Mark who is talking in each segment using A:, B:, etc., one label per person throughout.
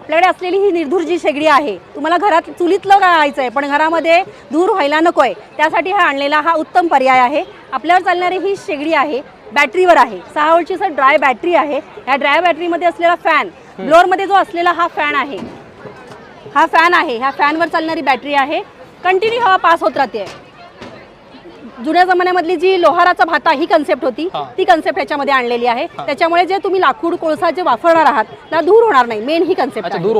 A: आपल्याकडे असलेली ही निर्धूर जी शेगडी आहे, तुम्हाला घरात चुलीतलं करायचं आहे पण घरामध्ये धूर व्हायला नको आहे, त्यासाठी हा आणलेला हा उत्तम पर्याय आहे। आपल्यावर चालणारी ही शेगडी आहे बॅटरीवर आहे, 6 व्होल्टची सर ड्राय बॅटरी आहे। या ड्राय बॅटरीमध्ये असलेला फॅन, ब्लोअरमध्ये जो असलेला हा फॅन आहे, ह्या फॅनवर चालणारी बॅटरी आहे। कंटिन्यू हवा पास होत राहते। जुन्या जमान्यामधली जी लोहाराचा भाता ही कन्सेप्ट होती, ती कन्सेप्ट याच्यामध्ये आणलेली आहे। त्याच्यामुळे जे तुम्ही लाकूड कोळसा जे वापरणार आहात त्याला धूर होणार नाही। मेन ही कन्सेप्ट आहे, धूर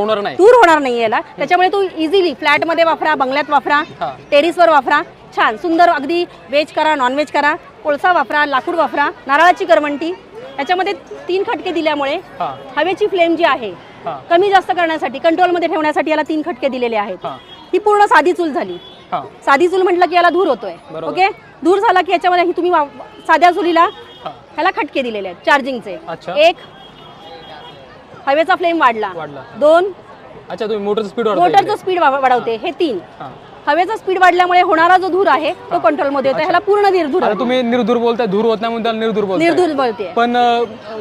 A: होणार नाही याला। त्याच्यामुळे तू इझिली फ्लॅटमध्ये वापरा, बंगल्यात वापरा, टेरिसवर वापरा, छान सुंदर अगदी व्हेज करा, नॉनव्हेज करा, कोळसा वापरा, लाकूड वापरा, नारळाची करवंटी। याच्यामध्ये 3 खटके दिल्यामुळे हवेची फ्लेम जी आहे कमी जास्त करण्यासाठी, कंट्रोलमध्ये ठेवण्यासाठी याला 3 खटके दिलेले आहेत। ही पूर्ण साधी चूल झाली। साधी चूल म्हटलं की याला धूर होतोय, ओके। धूर झाला की याच्यामध्ये ही तुम्ही साध्या चुलीला ह्याला खटके दिलेले आहेत चार्जिंगचे। 1 हवेचा फ्लेम वाढला, 2
B: तुम्ही
A: मोटरचं स्पीड वाढवते, हे 3 हवेचा स्पीड वाढल्यामुळे होणारा जो धूर आहे तो कंट्रोलमध्ये येतो। ह्याला पूर्ण निर्धूर आहे।
B: तुम्ही निर्धूर बोलताय, धूर होत नाही म्हणून त्याला निर्धूर बोलताय। पण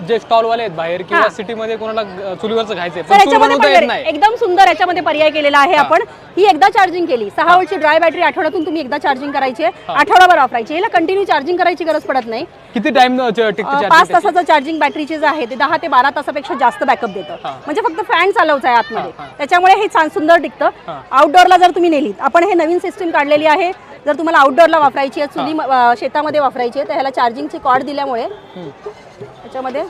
B: जे स्टॉल वाले आहेत बाहेर किंवा सिटी मध्ये कोणाला चुलीवरचं खायचंय पण चूल बनवता येत नाही,
A: एकदम सुंदर याच्यामध्ये पर्याय केलेला आहे आपण। ही एकदा चार्जिंग केली, 6 व्होल्टची ड्राय बॅटरी आठवड्यातून तुम्ही एकदा चार्जिंग करायची आहे, आठवडाभर वापरायची। याला कंटिन्यू चार्जिंग करायची गरज पडत नाही।
B: किती टाइम टिकते?
A: 5 तासाचं चार्जिंग बॅटरीचे जे आहे ते 10 ते 12 तासापेक्षा जास्त बॅकअप देतं। म्हणजे फक्त फॅन चालवायचा आहे आतमध्ये, त्याच्यामुळे हे छान सुंदर टिकतं। आउटडोअरला जर तुम्ही नेलीत, आपण हे नवीन सिस्टीम काढलेली आहे। जर तुम्हाला आउटडोअरला वापरायची आहे, चुली शेतामध्ये वापरायची आहे, तर ह्याला चार्जिंगची कॉर्ड दिल्यामुळे त्याच्यामध्ये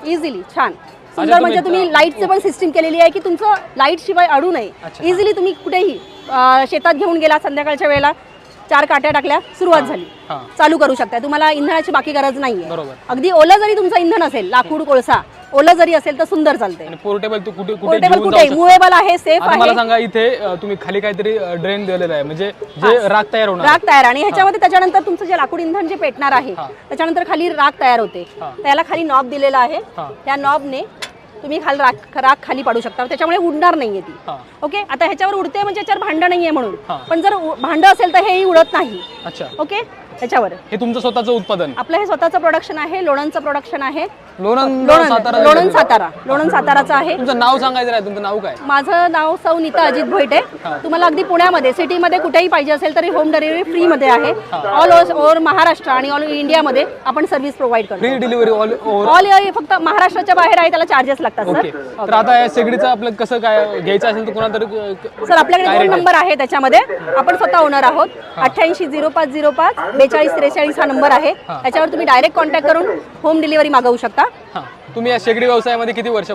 A: इझिली छान सुंदर, म्हणजे तुम्ही लाईटचं पण सिस्टीम केलेली आहे की तुमचं लाईट शिवाय अडू नये। इझिली तुम्ही कुठेही शेतात घेऊन गेला, संध्याकाळच्या वेळेला 4 काट्या टाकल्या, सुरुवात झाली, चालू करू शकता। तुम्हाला इंधनाची बाकी गरज नाहीये। अगदी ओलं जरी तुमचं इंधन असेल, लाकूड कोळसा ओलं जरी असेल तर सुंदर चालते।
B: पोर्टेबल
A: कुठे मूवेबल आहे, सेफ आहे।
B: मला सांगा, इथे तुम्ही खाली काहीतरी ड्रेन दिलेलं आहे, म्हणजे जे राख तयार होणार,
A: आणि ह्याच्यामध्ये त्याच्यानंतर तुमचं जे लाकूड इंधन जे पेटणार आहे त्याच्यानंतर खाली राख तयार होते। त्याला खाली नॉब दिलेला आहे, त्या नॉबने तुम्ही राख खाली पाडू शकता, त्याच्यामुळे उडणार नाहीये ती, ओके। आता ह्याच्यावर उडते म्हणजे याच्यावर भांड नाहीये म्हणून, पण जर भांड असेल तर हेही उडत नाही, ओके। त्याच्यावर
B: हे तुमचं स्वतःचं उत्पादन,
A: आपलं हे स्वतःचं प्रोडक्शन आहे, लोणंदचं प्रोडक्शन आहे।
B: लोणंद
A: साताराचं आहे।
B: तुमचं नाव सांगायचं आहे, तुमचं नाव काय?
A: माझं नाव सौ नीता अजित भोईटे। तुम्हाला अगदी पुण्यामध्ये सिटीमध्ये कुठेही पाहिजे असेल तरी होम डिलिव्हरी फ्री मध्ये आहे। ऑल ओव्हर महाराष्ट्र आणि ऑल इंडियामध्ये आपण सर्व्हिस प्रोव्हाइड करतो।
B: फ्री डिलिव्हरी
A: ऑल फक्त महाराष्ट्राच्या बाहेर आहे, त्याला चार्जेस लागतात सर।
B: तर आता या शेगडीचं आपलं कसं काय घ्यायचं असेल तर कोणातरी
A: सर आपल्याकडे 2 नंबर आहे त्याच्यामध्ये, आपण स्वतः ओनर आहोत। 880505 4243 हा नंबर आहे, त्याच्यावर तुम्ही डायरेक्ट कॉन्टॅक्ट करून होम डिलिव्हरी मागवू शकता।
B: तुम्ही या शेगडी व्यवसायामध्ये किती वर्ष